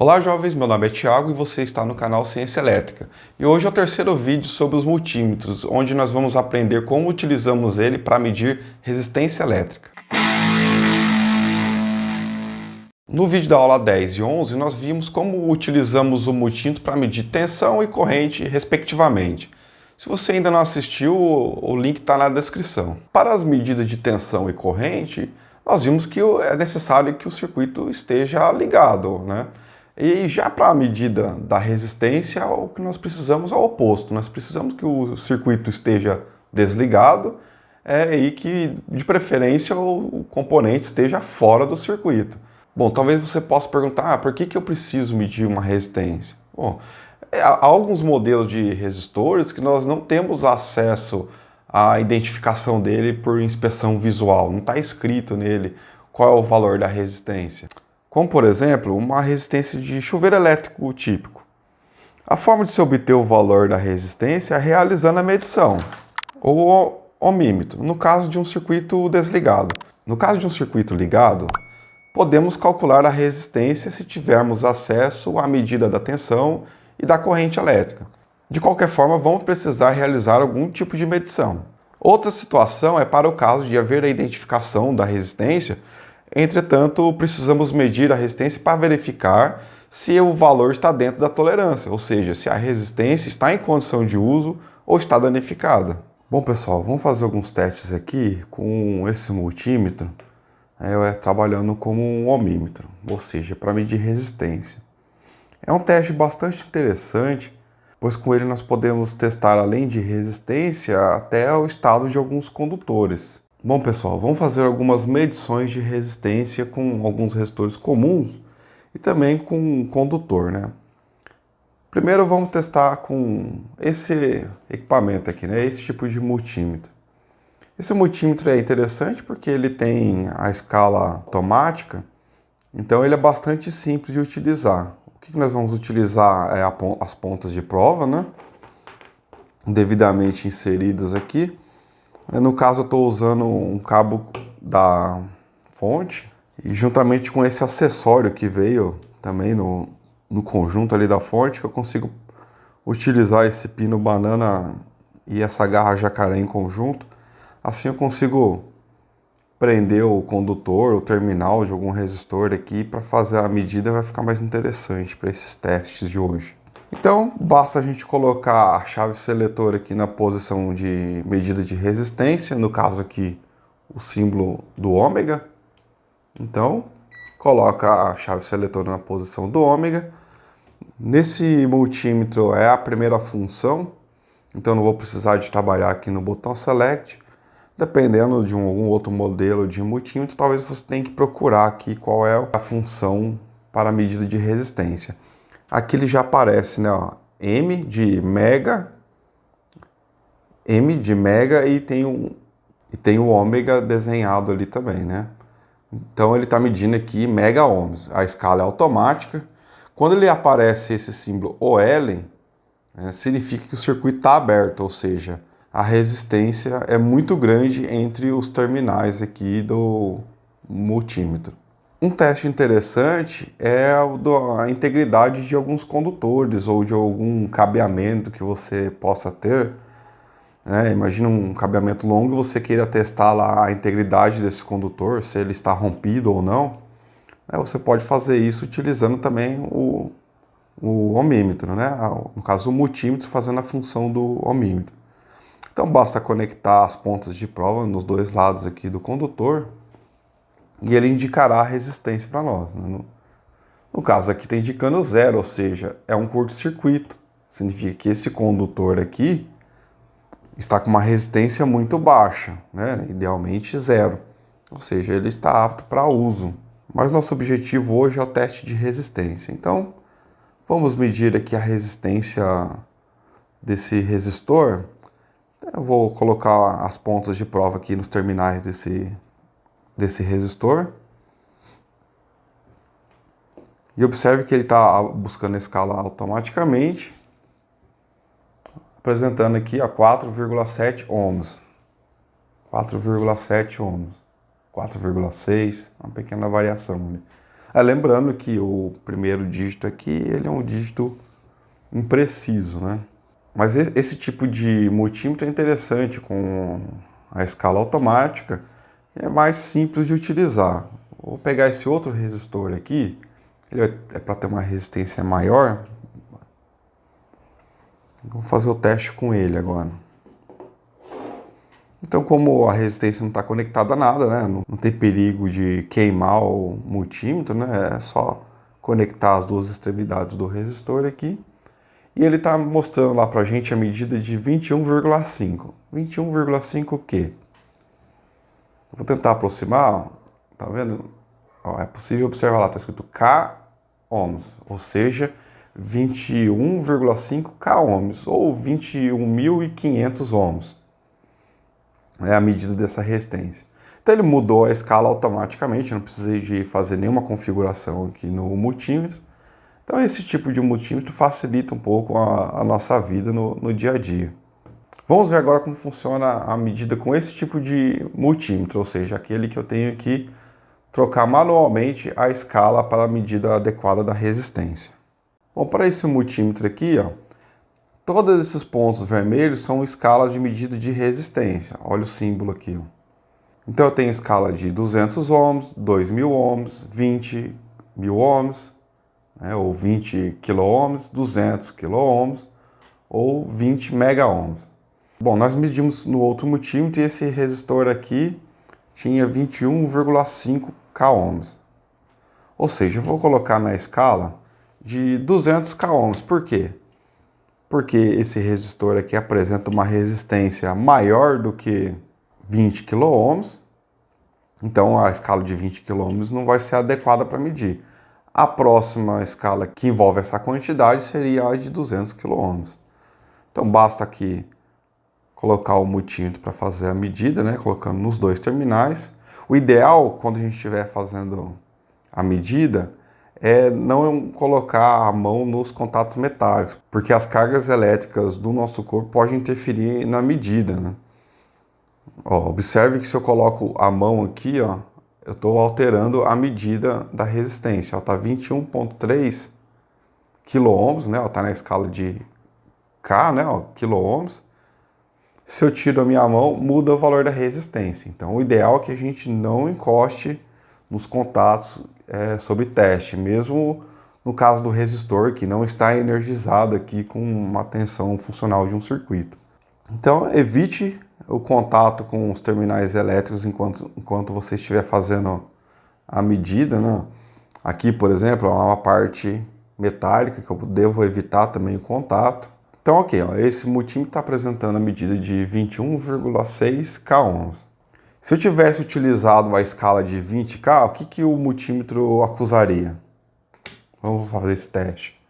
Olá jovens, meu nome é Thiago e você está no canal Ciência Elétrica. E hoje é o terceiro vídeo sobre os multímetros, onde nós vamos aprender como utilizamos ele para medir resistência elétrica. No vídeo da aula 10 e 11, nós vimos como utilizamos o multímetro para medir tensão e corrente, respectivamente. Se você ainda não assistiu, o link está na descrição. Para as medidas de tensão e corrente, nós vimos que é necessário que o circuito esteja ligado, né? E já para a medida da resistência, o que nós precisamos é o oposto. Nós precisamos que o circuito esteja desligado e que, de preferência, o componente esteja fora do circuito. Bom, talvez você possa perguntar, por que eu preciso medir uma resistência? Bom, há alguns modelos de resistores que nós não temos acesso à identificação dele por inspeção visual. Não está escrito nele qual é o valor da resistência. Como, por exemplo, uma resistência de chuveiro elétrico típico. A forma de se obter o valor da resistência é realizando a medição, ou ohmímetro, no caso de um circuito desligado. No caso de um circuito ligado, podemos calcular a resistência se tivermos acesso à medida da tensão e da corrente elétrica. De qualquer forma, vamos precisar realizar algum tipo de medição. Outra situação é para o caso de haver a identificação da resistência. Entretanto, precisamos medir a resistência para verificar se o valor está dentro da tolerância, ou seja, se a resistência está em condição de uso ou está danificada. Bom pessoal, vamos fazer alguns testes aqui com esse multímetro, trabalhando como um ohmímetro, ou seja, para medir resistência. É um teste bastante interessante, pois com ele nós podemos testar, além de resistência, até o estado de alguns condutores. Bom pessoal, vamos fazer algumas medições de resistência com alguns resistores comuns e também com um condutor, né? Primeiro vamos testar com esse equipamento aqui, né? Esse tipo de multímetro. Esse multímetro é interessante porque ele tem a escala automática, então ele é bastante simples de utilizar. O que nós vamos utilizar é as pontas de prova, né? Devidamente inseridas aqui. No caso eu estou usando um cabo da fonte e juntamente com esse acessório que veio também no conjunto ali da fonte, que eu consigo utilizar esse pino banana e essa garra jacaré em conjunto. Assim eu consigo prender o condutor, o terminal de algum resistor aqui para fazer a medida, vai ficar mais interessante para esses testes de hoje. Então, basta a gente colocar a chave seletora aqui na posição de medida de resistência, no caso aqui o símbolo do ômega. Então, coloca a chave seletora na posição do ômega. Nesse multímetro é a primeira função, então não vou precisar de trabalhar aqui no botão Select. Dependendo de algum outro modelo de multímetro, talvez você tenha que procurar aqui qual é a função para a medida de resistência. Aqui ele já aparece, né, ó, M de mega e tem o ômega desenhado ali também, né? Então ele está medindo aqui mega ohms. A escala é automática. Quando ele aparece esse símbolo OL, significa que o circuito está aberto, ou seja, a resistência é muito grande entre os terminais aqui do multímetro. Um teste interessante é a integridade de alguns condutores ou de algum cabeamento que você possa ter. Imagina um cabeamento longo e você queira testar lá a integridade desse condutor, se ele está rompido ou não. Você pode fazer isso utilizando também o ohmímetro, né? No caso o multímetro fazendo a função do ohmímetro. Então basta conectar as pontas de prova nos dois lados aqui do condutor e ele indicará a resistência para nós, né? No caso aqui está indicando zero, ou seja, é um curto-circuito. Significa que esse condutor aqui está com uma resistência muito baixa, né? Idealmente zero, ou seja, ele está apto para uso. Mas nosso objetivo hoje é o teste de resistência. Então vamos medir aqui a resistência desse resistor. Eu vou colocar as pontas de prova aqui nos terminais desse resistor. E observe que ele está buscando a escala automaticamente, apresentando aqui a 4,7 ohms. 4,7 ohms. 4,6, uma pequena variação, né? Lembrando que o primeiro dígito aqui, ele é um dígito impreciso, né? Mas esse tipo de multímetro é interessante com a escala automática, é mais simples de utilizar. Vou pegar esse outro resistor aqui, ele é para ter uma resistência maior. Vou fazer o teste com ele agora. Então, como a resistência não está conectada a nada, né? Não tem perigo de queimar o multímetro, né? É só conectar as duas extremidades do resistor aqui. E ele está mostrando lá para a gente a medida de 21,5. 21,5 o quê? Eu vou tentar aproximar, ó. Tá vendo? Ó, é possível observar lá, está escrito K ohms, ou seja, 21,5 K ohms, ou 21.500 ohms. É a medida dessa resistência. Então ele mudou a escala automaticamente, não precisei de fazer nenhuma configuração aqui no multímetro. Então esse tipo de multímetro facilita um pouco a nossa vida no dia a dia. Vamos ver agora como funciona a medida com esse tipo de multímetro, ou seja, aquele que eu tenho que trocar manualmente a escala para a medida adequada da resistência. Bom, para esse multímetro aqui, ó, todos esses pontos vermelhos são escalas de medida de resistência. Olha o símbolo aqui. Ó. Então eu tenho escala de 200 ohms, 2.000 ohms, 20.000 ohms, né, ou 20 kΩ, 200 kΩ ou 20 megaohms. Bom, nós medimos no outro multímetro e esse resistor aqui tinha 21,5 K ohms. Ou seja, eu vou colocar na escala de 200 K ohms. Por quê? Porque esse resistor aqui apresenta uma resistência maior do que 20 kΩ. Então a escala de 20 kΩ não vai ser adequada para medir. A próxima escala que envolve essa quantidade seria a de 200 kΩ. Então basta aqui colocar o multímetro para fazer a medida, né? Colocando nos dois terminais. O ideal, quando a gente estiver fazendo a medida, é não colocar a mão nos contatos metálicos, porque as cargas elétricas do nosso corpo podem interferir na medida, né? Ó, observe que se eu coloco a mão aqui, ó, eu estou alterando a medida da resistência. Está 21,3 kΩ, né? Está na escala de K, né? Ó, quiloohms. Se eu tiro a minha mão, muda o valor da resistência. Então, o ideal é que a gente não encoste nos contatos sob teste, mesmo no caso do resistor, que não está energizado aqui com uma tensão funcional de um circuito. Então, evite o contato com os terminais elétricos enquanto você estiver fazendo a medida, né? Aqui, por exemplo, é uma parte metálica que eu devo evitar também o contato. Então, ok, ó, esse multímetro está apresentando a medida de 21,6 K ohms. Se eu tivesse utilizado a escala de 20K, o que o multímetro acusaria? Vamos fazer esse teste.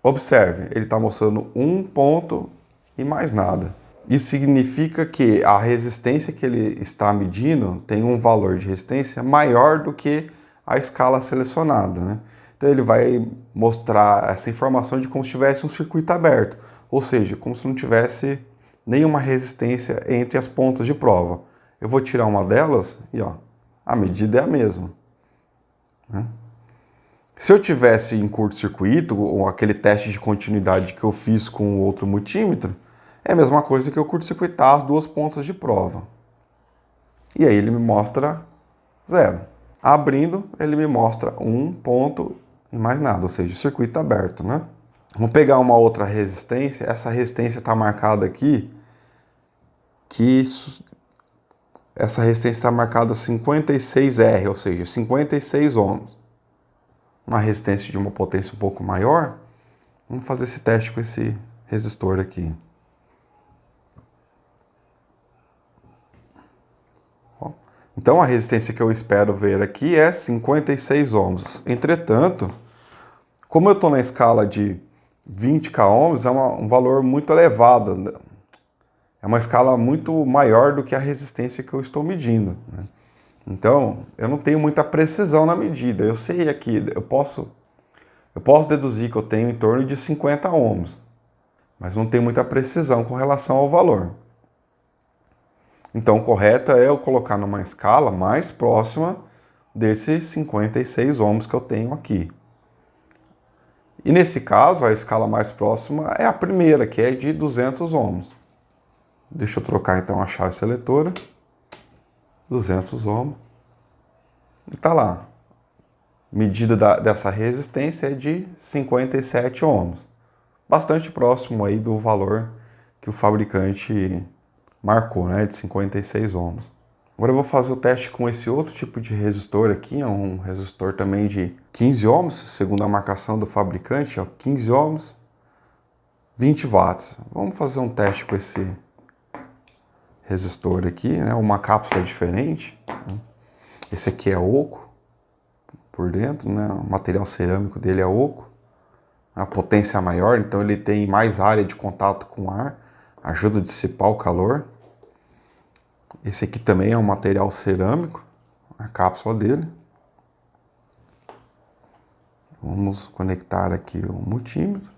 Observe, ele está mostrando um ponto e mais nada. Isso significa que a resistência que ele está medindo tem um valor de resistência maior do que a escala selecionada, né? Então ele vai mostrar essa informação de como se tivesse um circuito aberto, ou seja, como se não tivesse nenhuma resistência entre as pontas de prova. Eu vou tirar uma delas e ó, a medida é a mesma, né? Se eu tivesse em curto-circuito, ou aquele teste de continuidade que eu fiz com o outro multímetro, é a mesma coisa que eu curto-circuitar as duas pontas de prova. E aí ele me mostra 0. Abrindo, ele me mostra um ponto e mais nada, ou seja, o circuito aberto, né? Vamos pegar uma outra resistência. Essa resistência está marcada aqui, essa resistência está marcada 56R, ou seja, 56 ohms. Uma resistência de uma potência um pouco maior. Vamos fazer esse teste com esse resistor aqui. Então a resistência que eu espero ver aqui é 56 ohms. Entretanto, como eu estou na escala de 20 K ohms, é um valor muito elevado. É uma escala muito maior do que a resistência que eu estou medindo, né? Então, eu não tenho muita precisão na medida. Eu sei aqui, eu posso deduzir que eu tenho em torno de 50 ohms, mas não tenho muita precisão com relação ao valor. Então, o correto é eu colocar numa escala mais próxima desses 56 ohms que eu tenho aqui. E nesse caso, a escala mais próxima é a primeira, que é de 200 ohms. Deixa eu trocar então a chave seletora. 200 ohms. E tá lá. Medida dessa resistência é de 57 ohms. Bastante próximo aí do valor que o fabricante marcou, né, de 56 ohms. Agora eu vou fazer o teste com esse outro tipo de resistor aqui, é um resistor também de 15 ohms, segundo a marcação do fabricante, ó, 15 ohms, 20 watts. Vamos fazer um teste com esse resistor aqui, né, uma cápsula diferente. Esse aqui é oco por dentro, né, o material cerâmico dele é oco. A potência é maior, então ele tem mais área de contato com o ar, ajuda a dissipar o calor. Esse aqui também é um material cerâmico, a cápsula dele. Vamos conectar aqui o multímetro.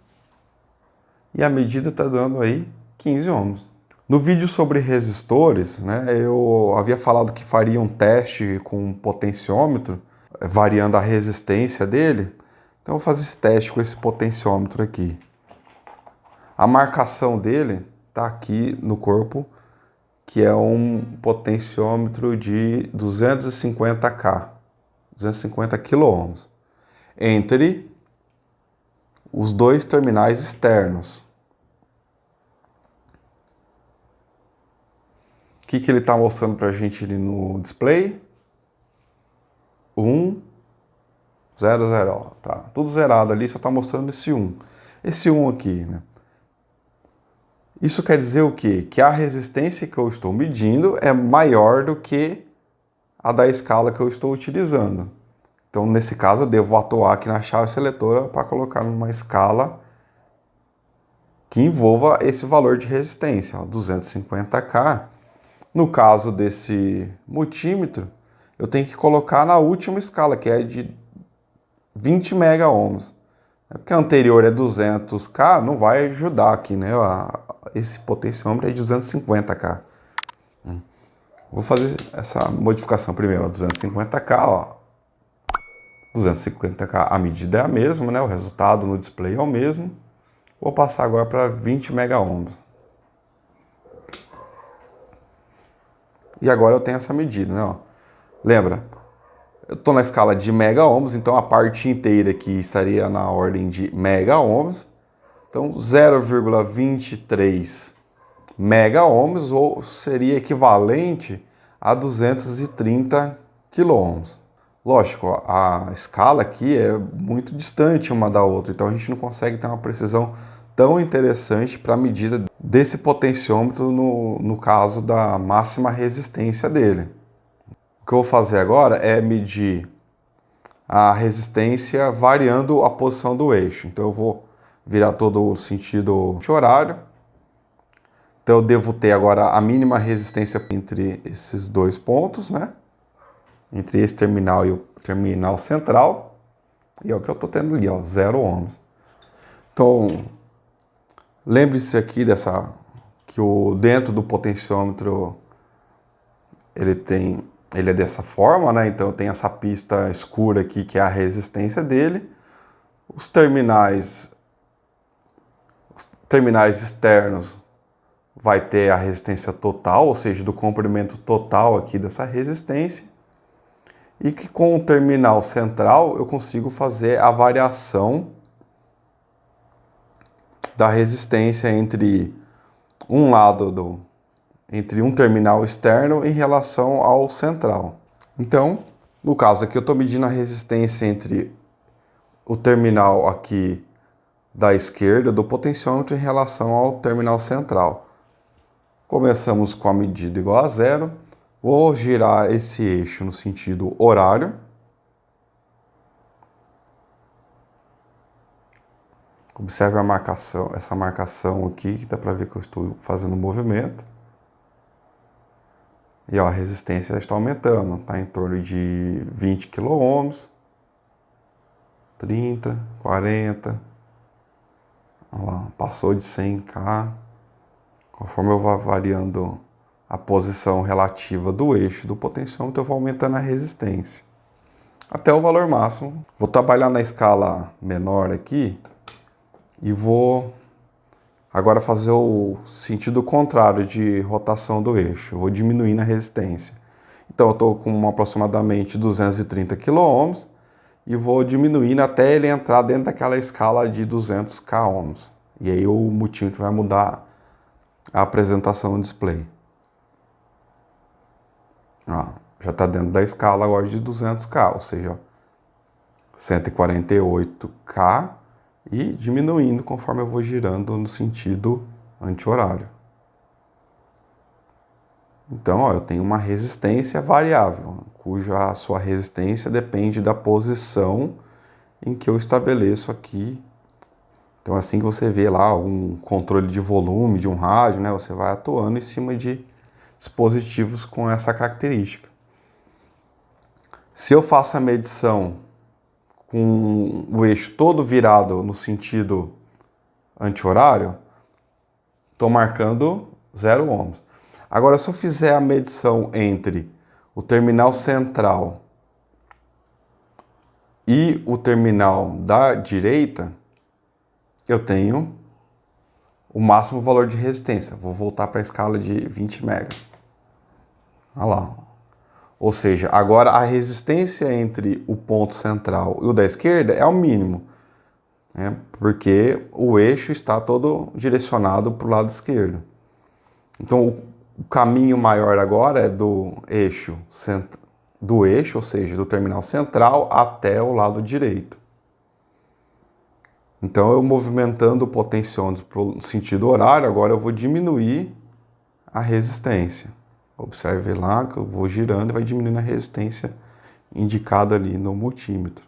E a medida está dando aí 15 ohms. No vídeo sobre resistores, né, eu havia falado que faria um teste com um potenciômetro, variando a resistência dele. Então eu vou fazer esse teste com esse potenciômetro aqui. A marcação dele está aqui no corpo, que é um potenciômetro de 250K, 250 kΩ, entre os dois terminais externos. O que ele está mostrando para a gente ali no display? 1, 0, 0, ó, tá tudo zerado ali, só está mostrando esse 1. Esse 1 aqui, né? Isso quer dizer o quê? Que a resistência que eu estou medindo é maior do que a da escala que eu estou utilizando. Então, nesse caso, eu devo atuar aqui na chave seletora para colocar numa escala que envolva esse valor de resistência, ó, 250K. No caso desse multímetro, eu tenho que colocar na última escala, que é de 20 mega ohms. Porque a anterior é 200K, não vai ajudar aqui, né? Esse potenciômetro é de 250K. Vou fazer essa modificação primeiro, ó, 250K, ó. 250K, a medida é a mesma, né? O resultado no display é o mesmo. Vou passar agora para 20 mega ohms. E agora eu tenho essa medida, né? Ó. Lembra, eu estou na escala de mega ohms, então a parte inteira aqui estaria na ordem de mega ohms. Então 0,23 mega ohms ou seria equivalente a 230 quiloohms. Lógico, a escala aqui é muito distante uma da outra, então a gente não consegue ter uma precisão tão interessante para a medida desse potenciômetro no caso da máxima resistência dele. O que eu vou fazer agora é medir a resistência variando a posição do eixo. Então eu vou virar todo o sentido horário. Então eu devo ter agora a mínima resistência entre esses dois pontos, né? Entre esse terminal e o terminal central. E é o que eu estou tendo ali, ó, 0 ohms. Então, lembre-se aqui que dentro do potenciômetro ele é dessa forma, né? Então tem essa pista escura aqui que é a resistência dele. Os terminais externos vai ter a resistência total, ou seja, do comprimento total aqui dessa resistência. E que com o terminal central eu consigo fazer a variação da resistência entre entre um terminal externo em relação ao central. Então, no caso aqui eu estou medindo a resistência entre o terminal aqui da esquerda do potenciômetro em relação ao terminal central. Começamos com a medida igual a 0. Vou girar esse eixo no sentido horário. Observe essa marcação aqui, que dá para ver que eu estou fazendo um movimento. E ó, a resistência já está aumentando, está em torno de 20 kΩ, 30, 40, olha lá, passou de 100K. Conforme eu vou variando a posição relativa do eixo do potenciômetro, eu vou aumentando a resistência. até o valor máximo. Vou trabalhar na escala menor aqui e vou agora fazer o sentido contrário de rotação do eixo. Eu vou diminuindo a resistência. Então eu estou com aproximadamente 230 kΩ e vou diminuindo até ele entrar dentro daquela escala de 200 kΩ. E aí o multímetro vai mudar a apresentação no display. Ó, já está dentro da escala agora de 200K, ou seja, 148K e diminuindo conforme eu vou girando no sentido anti-horário. Então, ó, eu tenho uma resistência variável, cuja sua resistência depende da posição em que eu estabeleço aqui. Então, assim que você vê lá um controle de volume de um rádio, né, você vai atuando em cima de dispositivos com essa característica. Se eu faço a medição com o eixo todo virado no sentido anti-horário, estou marcando 0 ohms. Agora, se eu fizer a medição entre o terminal central e o terminal da direita, eu tenho o máximo valor de resistência. Vou voltar para a escala de 20 mega. Olha lá. Ou seja, agora a resistência entre o ponto central e o da esquerda é o mínimo, né? Porque o eixo está todo direcionado para o lado esquerdo. Então, o caminho maior agora é do eixo, ou seja, do terminal central até o lado direito. Então, eu movimentando o potenciômetro para o sentido horário, agora eu vou diminuir a resistência. Observe lá que eu vou girando e vai diminuindo a resistência indicada ali no multímetro.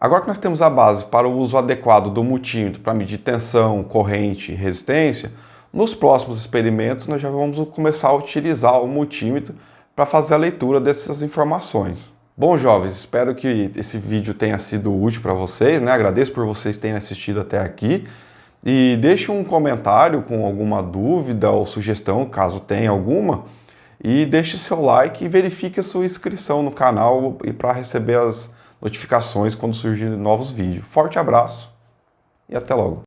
Agora que nós temos a base para o uso adequado do multímetro para medir tensão, corrente e resistência, nos próximos experimentos nós já vamos começar a utilizar o multímetro para fazer a leitura dessas informações. Bom, jovens, espero que esse vídeo tenha sido útil para vocês, né? Agradeço por vocês terem assistido até aqui. E deixe um comentário com alguma dúvida ou sugestão, caso tenha alguma. E deixe seu like e verifique a sua inscrição no canal para receber as notificações quando surgirem novos vídeos. Forte abraço e até logo!